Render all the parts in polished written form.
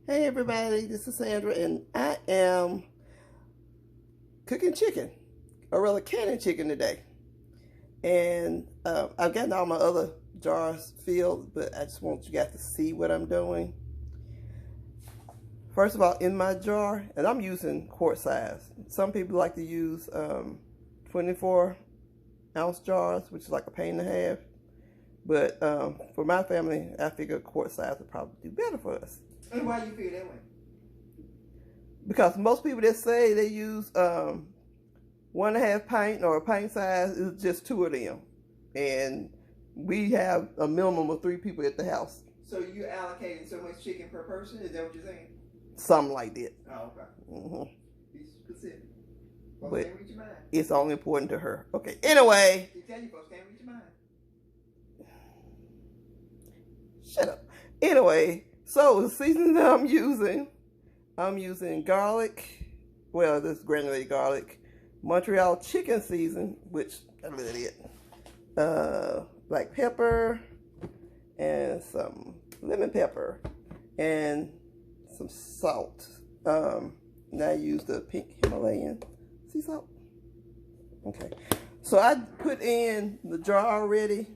Hey everybody, this is Sandra and I am cooking chicken, or rather canning chicken today. And I've gotten all my other jars filled, but I just want you guys to see what I'm doing. First of all, in my jar, and I'm using quart size. Some people like to use 24-ounce jars, which is like a pain and a half. But for my family, I figure quart size would probably do better for us. And why you feel that way? Because most people that say they use 1.5 pint or a pint size is just 2 of them. And we have a minimum of 3 people at the house. So you allocating so much chicken per person? Is that what you're saying? Something like that. Oh, okay. Mm-hmm. Be specific. Folks But can't reach your mind. it's only important to her. Okay, anyway. You tell you folks can't reach your mind. Shut up. Anyway, so the seasoning that I'm using garlic. Well, this granulated garlic. Montreal chicken season, which I really it. Black pepper and some lemon pepper and some salt. And I use the pink Himalayan sea salt. Okay, so I put in the jar already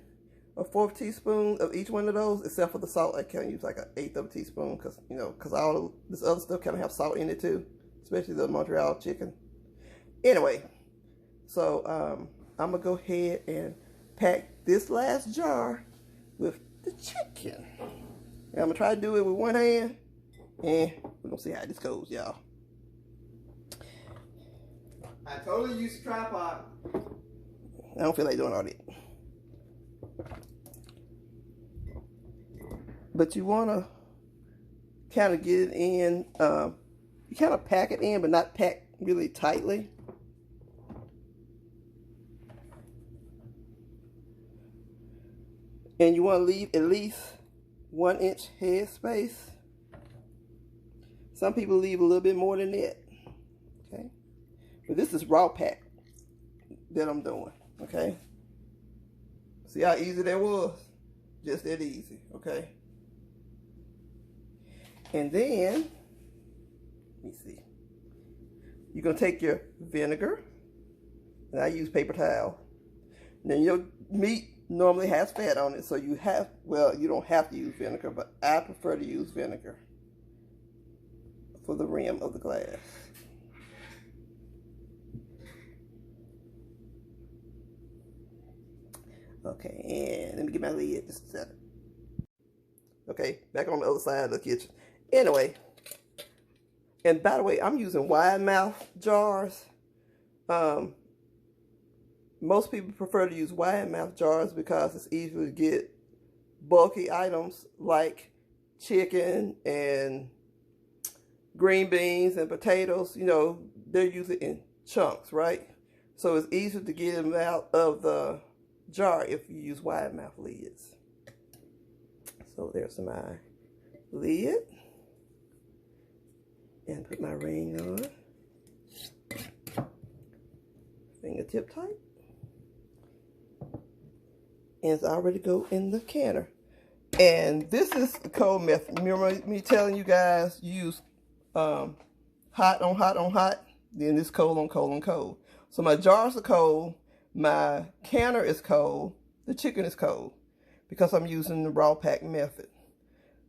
a 1/4 teaspoon of each one of those, except for the salt. I can't use like 1/8 of a teaspoon because all of this other stuff kind of have salt in it too, especially the Montreal chicken. Anyway, so I'm gonna go ahead and pack this last jar with the chicken. And I'm gonna try to do it with one hand, and we're gonna see how this goes, y'all. I totally used a tripod. I don't feel like doing all that. But you want to kind of get it in, you kind of pack it in, but not pack really tightly. And you want to leave at least 1 inch head space. Some people leave a little bit more than that. Okay. But this is raw pack that I'm doing. Okay. See how easy that was? Just that easy. Okay. And then, let me see. You're going to take your vinegar, and I use paper towel. Then your meat normally has fat on it, so you don't have to use vinegar, but I prefer to use vinegar for the rim of the glass. Okay, and let me get my lid just a second. Okay, back on the other side of the kitchen. Anyway, and by the way, I'm using wide mouth jars. Most people prefer to use wide mouth jars because it's easier to get bulky items like chicken and green beans and potatoes. You know, they're usually in chunks, right? So it's easier to get them out of the jar if you use wide mouth lids. So there's my lid. And put my ring on. Fingertip tight. And it's already go in the canner. And this is the cold method. Remember me telling you guys use hot on hot on hot. Then this cold on cold on cold. So my jars are cold. My canner is cold. The chicken is cold. Because I'm using the raw pack method.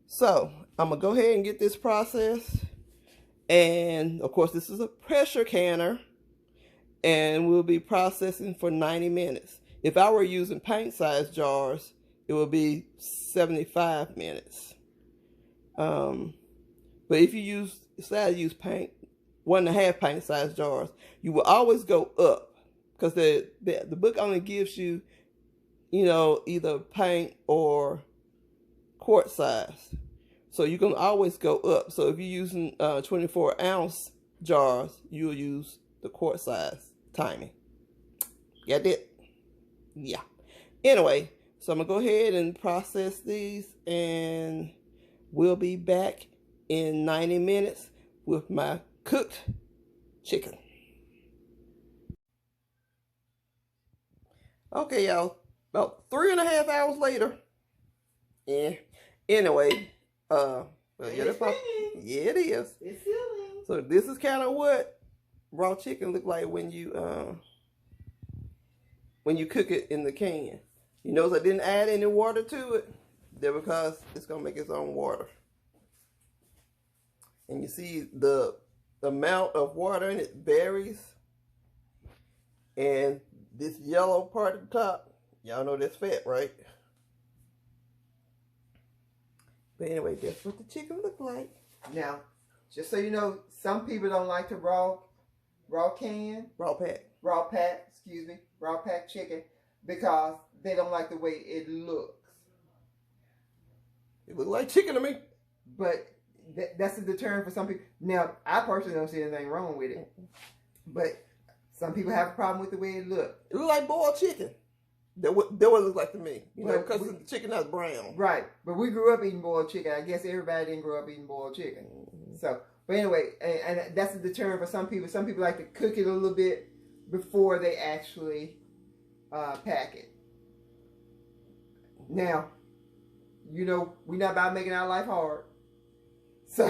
So I'm going to go ahead and get this processed. And of course, this is a pressure canner, and we'll be processing for 90 minutes. If I were using pint-sized jars, it would be 75 minutes. But if you decide to use 1.5 pint-sized jars, you will always go up because the book only gives you, either pint or quart size. So you can always go up. So if you're using 24-ounce jars, you'll use the quart size timing. Got it? Yeah. Anyway, so I'm going to go ahead and process these, and we'll be back in 90 minutes with my cooked chicken. Okay, y'all. About 3.5 hours later. Yeah. Anyway, well, Yeah, that's yeah, it is. It's sealing. So this is kind of what raw chicken look like when you cook it in the can. You notice I didn't add any water to it. There because it's gonna make its own water. And you see the amount of water in it varies. And this yellow part at the top, y'all know that's fat, right? But anyway, that's what the chicken look like. Now, just so you know, some people don't like to raw pack chicken because they don't like the way it looks. It look like chicken to me. But that's a deterrent for some people. Now, I personally don't see anything wrong with it. But some people have a problem with the way it looks. It look like boiled chicken. That what it look like to me. You know, because the chicken is brown. Right. But we grew up eating boiled chicken. I guess everybody didn't grow up eating boiled chicken. So, but anyway, and that's a deterrent for some people. Some people like to cook it a little bit before they actually pack it. Now, you know, we're not about making our life hard. So,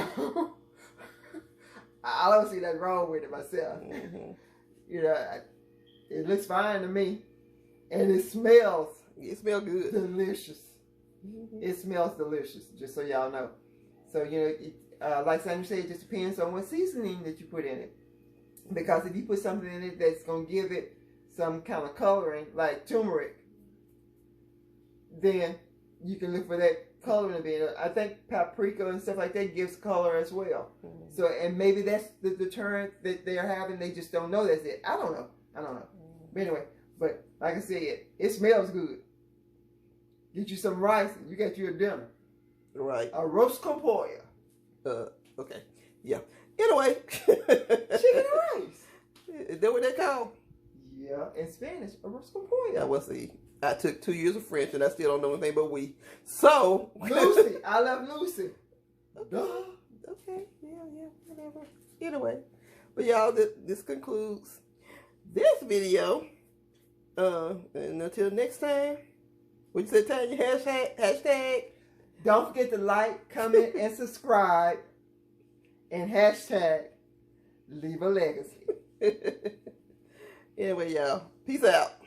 I don't see nothing wrong with it myself. You know, it looks fine to me. And it smells. It smells good. Delicious. It smells delicious, just so y'all know. So, you know, like Sandra said, it just depends on what seasoning that you put in it. Because if you put something in it that's going to give it some kind of coloring, like turmeric, then you can look for that coloring to be in it. I think paprika and stuff like that gives color as well. So, and maybe that's the deterrent that they're having. They just don't know that's it. I don't know. But anyway, but like I said, it smells good. Get you some rice, and you got you a dinner. Right. A roast con pollo. Okay. Yeah. Anyway. Chicken and rice. Is that what they call? Yeah, in Spanish, a roast con pollo. Yeah, well, see, I took 2 years of French, and I still don't know anything but we. So. Lucy. I love Lucy. Okay. Okay. Yeah, whatever. Anyway. But y'all, this concludes this video. And until next time, what you say, Tanya? Hashtag. Don't forget to like, comment, and subscribe. And hashtag leave a legacy. Anyway, y'all. Peace out.